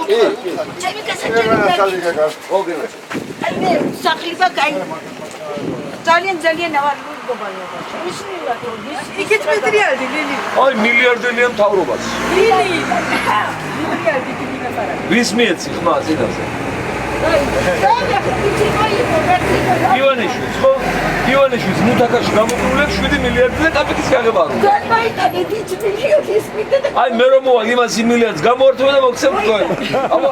ჩემი გასაჭიროა. აი მე სახლიბა კაი. ძალიან ავარული გობაია. ისმილად იქით მეტრიალდი ლილი. აი მილიარდელია მთავრობას. ლილი. მილიარდი კიდინაფარა. ვის მიეცი ხმა წინაზე? ივანიშვილს ხო? ივანიშვილს მუთაკაში გამოკრულებს 7 მილიარდზე კაპიტის გაღებარო. განმაიტანე დიჩ მილიონის მიდე. აი მე რომ მოვალ იმას იმ მილიარდს გამოვართვა და მოგცემ თქვენ. აბა.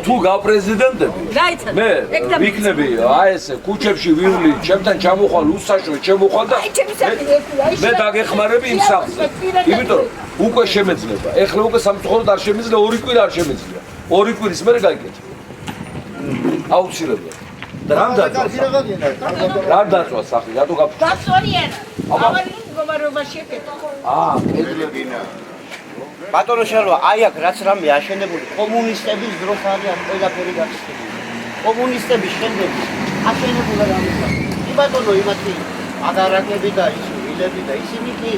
თუ გავპრეზიდენტები. მე ვიქნები აი ესე ქუჩებში ვივლი, ჩემთან ჩამოხვალ უსაშო, ჩემოხვალ და მე დაგეხმარები იმ სახლზე. იმიტომ უკვე შემეძლება. ეხლა უკვე სამწუხაროდ არ შემეძლია, 2 კვირა არ შემეძლია. 2 კვირის მერე გაიგეთ. აუცილებლად. და რამ დაწვა სახლი? რატო გაფრთხილდა? დასვარიან. ავარი მდგომარეობაში ეკეთო. კედლებინა. ბატონო შალვა, აი აქ რაც რამე აშენებული კომუნისტების დროს არის ყველაფერი გახსნილი. კომუნისტების შემდეგ აშენებულა რამე. ბატონო იმათი აგარაკები და ისინი და ისინი კი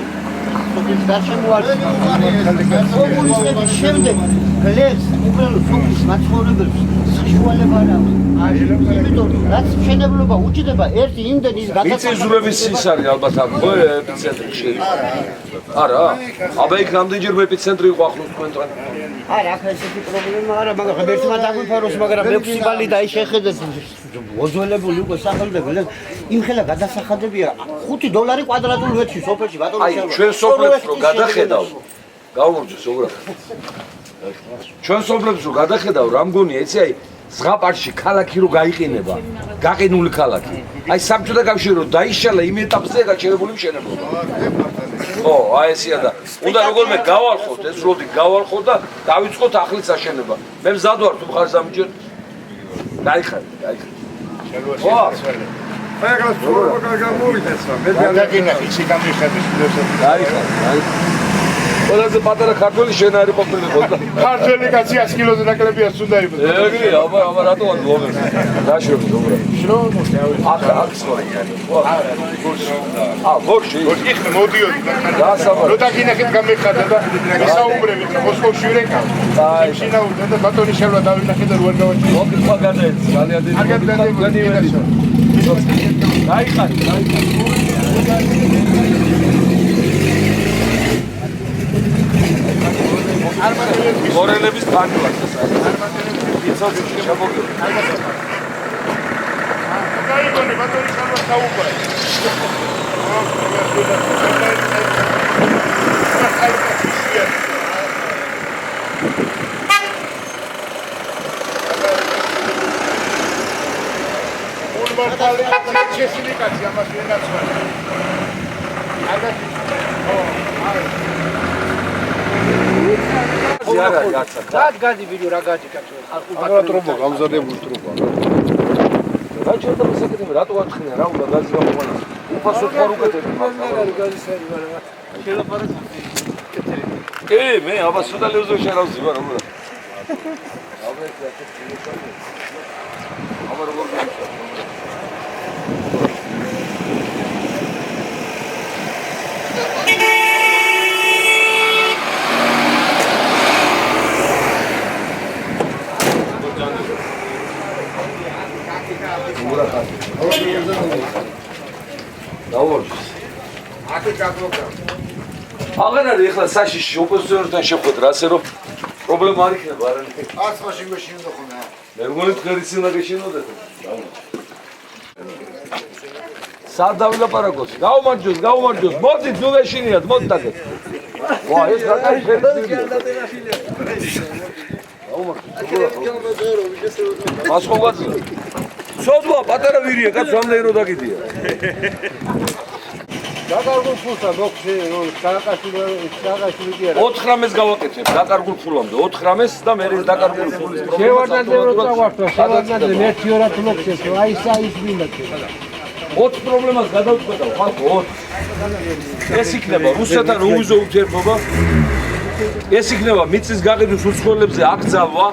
სოფლის გარშემოარდენ. კომუნისტების შემდეგ გლებს უბრალოდ სოფლის მაცხოვრებელს საშუალება არ აქვს. იმიტომ რაც მშენებლობა უჭირდება ერთი იმდენის გადაწყვეტა. მიწისძვრების ის არის ალბათ აქ ხო ეპიცენტრი შეიძლება. არა, აბა იქ რამდენჯერ ეპიცენტრი იყო ახლოს თქვენთან? არა, ახლა ესეთი პრობლემა არა, მაგრამ ერთმა დაგვიფაროს, მაგრამ 6 ბალი დაიშეხედეს. მოძველებული უკვე სახელმწიფო იმხელა გადასახადებია $5 კვადრატულ მეტრში სოფელში ბატონო აი ჩვენ სოფლებს რო გადახედავ გავუმრჯოს უბრალოდ ჩვენ სოფლებს რო გადახედავ რა მგონია იცი აი ზღაპარში ქალაქი რო გაიყინება გაყინული ქალაქი აი საბჭოთა კავშირი რო დაიშალა იმ ეტაპზე გაჩერებული მშენებლობა ხო აი ესია და უნდა როგორმე გავალხოთ ეს როდი გავალხოთ და დავიწყოთ ახლის აშენება მე მზად ვარ თუ მხარს ამჯერ დაიხარე Pega solo carga muito essa. Medalha ისი გამიხების დაიხარე ყველაზე პატარა ქართველი შენ არის ყოფილიყო და ქართველი კაცი 100 კილოზე ნაკლებია უნდა იყოს. ეგრე აბა რატო არ მოვიღე დაშრობი უბრალოდ შრომო აქ სვარი არის არა გორში იქ მოდიოდი დასაბარ რო დაგინახეთ გამიხადა და ისაუბრებით მოსკოვში ვირეკა შინაურდა და ბატონი შევლა დავინახე და როარ გავაჩინე მოდი სხვა გადაეცი ძალიან დიდი დაიხარე მორელების ფანი ვარ ეს არის იცოდი შემოგე გაიგონე ბატონი შევლა საუბარი შესილი კაცი ამას ვენაცვალე. გადი ვიდეო რა გადი კაცო. არა ტრუბა, გამზადებული ტრუბა. რა შეიძლება მოსაკეთებ, რატო გათხნია, რა უნდა გაზი გამოყანა. უფასოდ ხარ უკეთებ. არა გაზი სერი, მაგრამ შელაფარეს კი, მე აბა სუდალეუზე შერავზი ვარ, რა. აბა ეს აბა როგორ აღარ არის ეხლა საშიში ოპოზიციორთან შეხვედრა ასე რომ პრობლემა არ იქნება არა არც მაშინ გეშინოდა ხოლმე მე მგონი თქვენიც უნდა გეშინოდეთ სად დავილაპარაკოთ გაუმარჯოს მოდით ნუ გეშინიათ მოდით ვა ეს რა კაი ფერდია გასხოვაც სოდვა პატარა ვირია კაც რამდენი დაგიდია დაკარგულ ფულსა მოხსე სააკაშვილი კი არა 19-ს გავაკეთებ დაკარგულ ფულამდე 19-ს და მე ეს დაკარგულ ფულის შევარდნადე წავართვა შევარდნადე 1-2 რატ ლოქცეს აი საის მინდაკე 20 პრობლემას გადავწყვეტავ ხალხო 20 ეს იქნება რუსეთთან უიზო ურთიერთობა ეს იქნება მიწის გაყიდვის უცხოელებზე აკრძალვა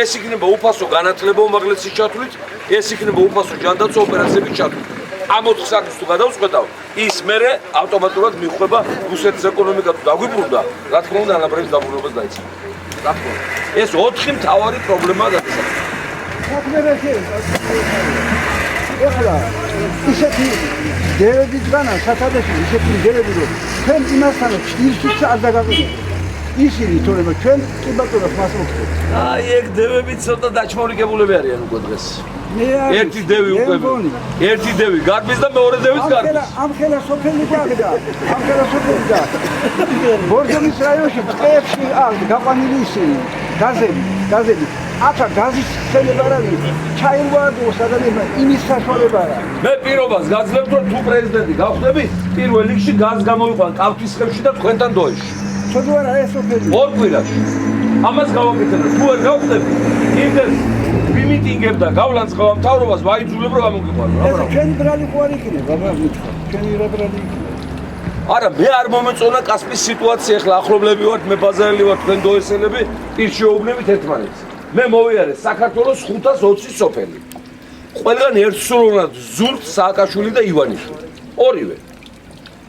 ეს იქნება უფასო განათლება უმაღლესი ჩათვლით ეს იქნება უფასო ჯანდაცვა ოპერაციების ჩათვლით ამ 4 საქმეს თუ გადავწყვეტავ, ის მერე ავტომატურად მიხვდება რუსეთის ეკონომიკა თუ დაგვიბრუნდა, რა თქმა უნდა, ანაბრების დაბრუნებას დაიწყება. რა თქმა უნდა. ეს 4 მთავარი პრობლემაა გადასახადები. ეხლა ისეთი დევები დგანა სათავეში ისეთი დევები რომ ჩვენ იმასთან ჭირშიც არ დაგაყენებთ ისინი თორემ ჩვენ კი ბატონო მას მოგწევთ აი ეგ დევები ცოტა დაჩმორიგებულები არიან უკვე დღეს ერთი დევი უკვე ერთი დევი გარბის და მეორე დევის გარბის ამ ხელა სოფელი გაგდა ამ ხელა სოფელი და ბორჯომის რაიონში წეებში არ გაყვანილი ისინი გაზები აკა გაზის ხელება რა ჩაილვადო სადანება იმის საშუალება რა მე პირობას გაძლევთ რომ თუ პრეზიდენტი გავხდები პირველ რიგში გაზ გამოიყვან კავთისხევში და თქვენთან დოეში ცოდვა რა ეს სოფელი ორ კვირაში ამას გავაკეთებ თუ არ გავხდები იმდენს ვიმიტინგებ და გავლანძღავ მთავრობას ვაიძულებ რომ გამოგიყვანო ეს ჩვენი ბრალი ხო არ იქნება ბაბა მითხრა ჩვენი რა ბრალი იქნება არა მე არ მომეწონა კასპის სიტუაცია ახლა ახლობლები ვართ მე ბაზარელი ვარ თქვენ დოესელები პირშეუბნებით ერთმანეთს მე მოვიარე საქართველოს 520 სოფელი ყველგან ერთსრულად ზურთ სააკაშვილი და ივანიშვილი ორივე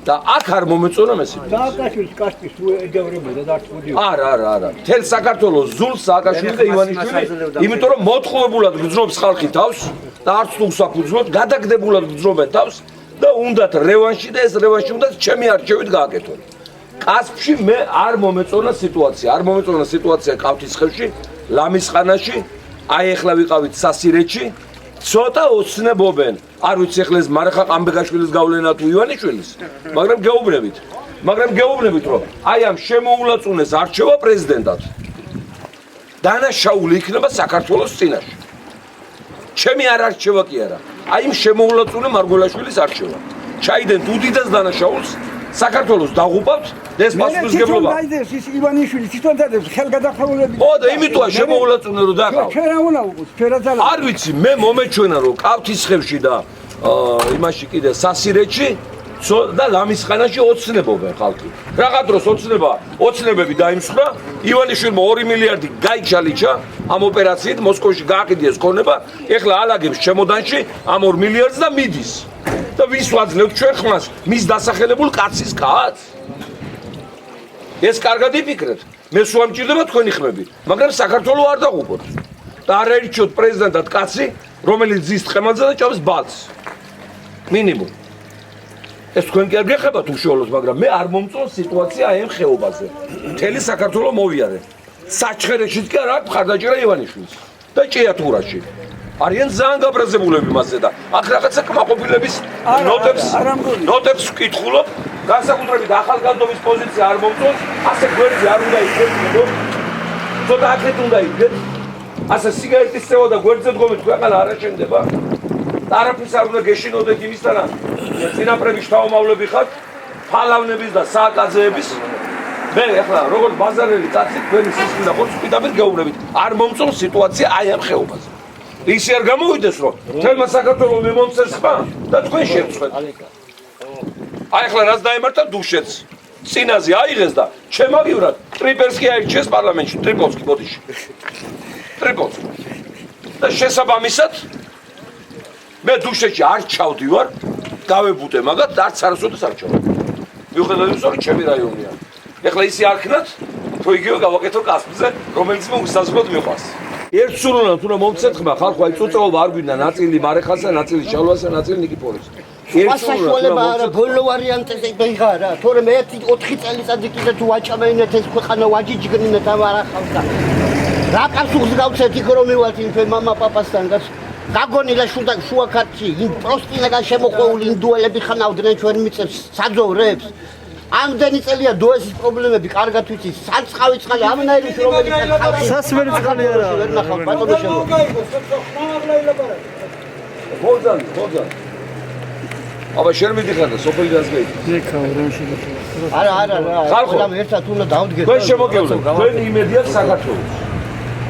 და აქ არ მომეწონა მე სიტუაცია სააკაშვილის კასპის თუ ეჯავრებოდა და არც მოდიოდა არა მთელ საქართველოს ზურთ სააკაშვილი და ივანიშვილი იმიტომ რომ მოთხოვებულად გძნობს ხალხი თავს და არც თუ უსაფუძვლოდ გადაგდებულად გძნობენ თავს და უნდათ რევანში და ეს რევანში უნდა ჩემი არჩევით გააკეთონ. კასპში მე არ მომეწონა სიტუაცია კავთისხევში, ლამისხანაში, აი ახლა ვიყავით სასირეთში, ცოტა ოცნებობენ. არ ვიცი ახლა ეს მარხა ყამბეგაშვილის გავლენა თუ ივანიშვილის, მაგრამ გეუბნებით რომ აი ამ შემოულაწუნეს არჩევა პრეზიდენტად. დანაშაული იქნება საქართველოს წინაშე. ჩემი არ არჩევა კი არა. აი იმ შემოულაწუნე მარგველაშვილის არჩევა. ჩაიდენ უდიდეს დანაშაულს, საქართველოს დაღუპავთ და ეს პასუხისმგებლობა. მე დაიდეს ის ივანიშვილი თვითონ დადებს ხელგადასავლები. ო და იმიტოა შემოულაწუნე რომ დაგავ. ჩვენ რა უნდა უყურთ, ჩვენ რა ძალა. არ ვიცი, მე მომეჩვენა რომ კავთისხევში და იმაში კიდე სასირეთში და ლამისხანაში ოცნებობენ ხალხი. რაღა დროს ოცნებები დაიმსხვრა, ივანიშვილმა 2 მილიარდი გაიჩალიჩა ამ ოპერაციით მოსკოვში გააკეთეს ქონება, ეხლა ალაგებს ჩემოდანში ამ 2 მილიარდს და მიდის. და ვის ვაძლევთ ჩვენ ხმას? მის დასახელებულ კაცის კაცს? ეს კარგად იფიქრეთ. მე სულ ამჭირდება თქვენი ხმები, მაგრამ საქართველოს არ დაღუპოთ. და არ ერჩიოთ პრეზიდენტად კაცი, რომელიც ზის თხემაძე და ჭამს ბალს. მინიმუმ. ეს თქვენ კი არ გეხებათ უშუალოდ, მაგრამ მე არ მომწონს სიტუაცია აი ამ ხეობაზე. მთელი საქართველო მოვიარე. საჩხერეშიც კი არ აქვს მხარდაჭერა ივანიშვილის და ჭიათურაში. არიან ძალიან გაბრაზებულები მასზე და აქ რაღაცა კმაყოფილების ნოტებს ვკითხულობ, განსაკუთრებით ახალგაზრდობის პოზიცია არ მომწონს, ასე გვერდზე არ უნდა იქნებოდო. ცოტა აქეთ უნდა იქნეთ. ასე სიგარეტის წევა და გვერდზე დგომით ქვეყანა არ აშენდება. არაფერს არ უნდა გეშინოდეთ იმისთანა წინაპრების შთამომავლები ხართ ფალავნების და სააკაძეების მე ახლა როგორც ბაზარელი კაცი თქვენი სისხლი და ხორცი პირდაპირ გეუბნებით არ მომწონს სიტუაცია აი ამ ხეობაზე ისე არ გამოვიდეს რომ თელმა საქართველოს მემონცეს ხმა და თქვენ შევწყვეტ აი ახლა რაც დაემართა დუშეთს წინაზე აიღეს და ჩემაგივრად ტრიპერსკი აირჩიეს პარლამენტში ტრიპოლსკი ბოდიში ტრიპოლსკი და შესაბამისად მე დუშეთში არ ჩავდივარ, გავებუტე მაგათ და არც არასოდეს არ ჩავდივარ. მიუხედავად იმისა, რომ ჩემი რაიონია. ეხლა ისე არქნათ, თუ იგივე გავაკეთო კასპზე, რომელიც მე უსაზღვროდ მიყვარს. ერთსურუნად უნდა მომცეთ ხმა, ხალხო აი წუწეობა არ გვინდა, ნაწილი მარეხასა, ნაწილი შალვასა, ნაწილი ნიკიფორის. საშუალება არა, ბოლო ვარიანტზე დაიღარა, თორემ 1-4 წელიწადი კიდე თუ ვაჭამენეთ ეს ქვეყანა ვაჯიჯგნინეთ ამ არახავდა. რა პასუხს გავცეთ იქ რომ მივალთ იმ მამა პაპასთან და გაგონილა შუაქარtsi იმ პროსტინაგან შემოყვეული ინდუელები ხანავდნენ ჩვენ მიწებს საძოვრებს ამდენი წელია დოესის პრობლემები კარგად ვიცი სარწყავი წყალი ამნაირი რომელიც სასმელი წყალი არა ვერ ნახავ ბატონო შემო ხოძან აბა შენ მიდიხარ და სოფელი გასგეი არა ყველამ ერთად უნდა დავდგეთ თქვენ შემოგევლეთ თქვენი იმედია საქართველოს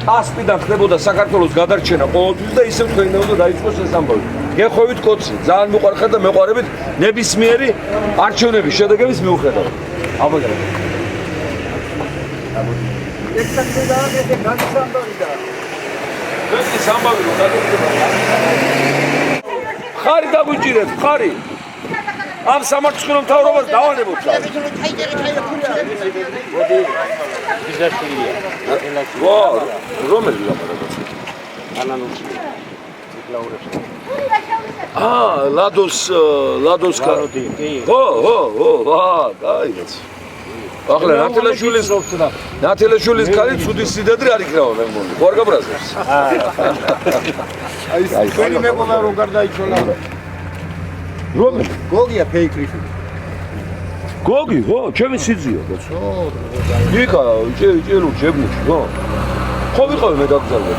ასპიდან ხდებოდა საქართველოს გადარჩენა ყოველთვის და ისევ თქვენდაოდა დაიწყოს ეს ამბავი. გეხოვით კოცი, ძალიან მიყვარხარ და მეყვარებით ნებისმიერი არჩევნების შედეგების მიუხედავად. აბაგერა. ექსაქტი დააგეთე განსამბავი და ეს ამბავი რომ გადაგდება. ხარი დაგვიჭირეთ, ხარი. ამ სამართლო მთავრობას დავანებოთ. ვა, რომელი ლაპარაკობს? ლადოს კაროდი. ხო, დაიღეც. ახლა ნათელაშვილის ქალი ცუდი სიდადრე არ იქნება მე მგონი. ხო არ გაბრაზებს? აი თქვენი მეგონა რო გარდაიცვალა. რომელი? გოგია ფეიქრიფი. გოგი, ხო, ჩემი სიძია. იქა, ჭელო ჯებნიში, ხო. ხო ვიყავი მე დაგზავნე.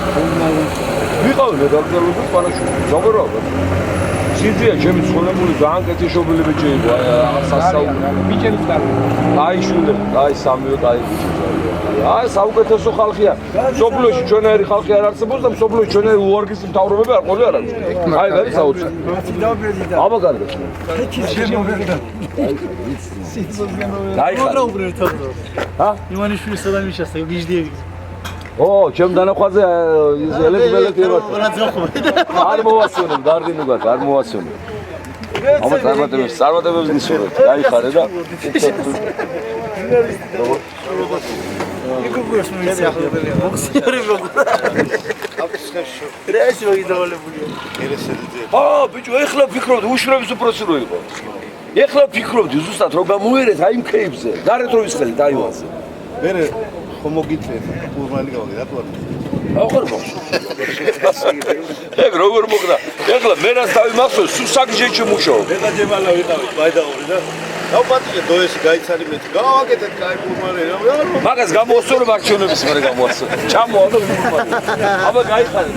ვიყავი მე დაგზავნე პარაშვილი. ზოგორობა. სიძია ჩემი ცხოვრებული ძალიან კეთილშობილი ბიჭი იყო. ბიჭების გარდა. აი შვილები, აი სამიო და აი ბიჭები. აი საუკეთესო ხალხია. სოფლოში ჩვენერი ხალხი არ არსებობს და სოფლოში ჩვენერი უარგის მთავრობები არ ყოლი არ არის. აი ვერი საოცარი. აბა კარგად. დაიხარე. ჰა? ივანიშვილის სადამიშასა გიჟდიები. ო, ჩემ დანახვაზე ელეთ არ მოვასწორებ, დარდინუგად არ მოვასწორებ. აბა წარმატებებს გისურვებთ, დაიხარე და ბიჭო, ეხლა ფიქრობდი, უშრების უფროსი რო იყო. ეხლა ფიქრობდი ზუსტად რომ გამოერეთ აი იმ ქეიფზე, გარეთ რო ისხდით აივანზე. მე ხომ მოგიწევთ პურმალი გავაგე რა თუ არ აღარ მოხდა. ეგ როგორ მოხდა? ეხლა მე რას დავიმახსოვს, სუსაგჯეჭი მუშაობ. ეხლა ჯემალა ვიყავით, ბაიდაური და დავპატიჟე დოესი გაიცანი მე. გავაკეთეთ კაი პურმალი რა. მაგას გამოასწორებ არჩევნების მერე გამოასწორებ. ჩამოვა და ვიმუშავე. აბა გაიხარე.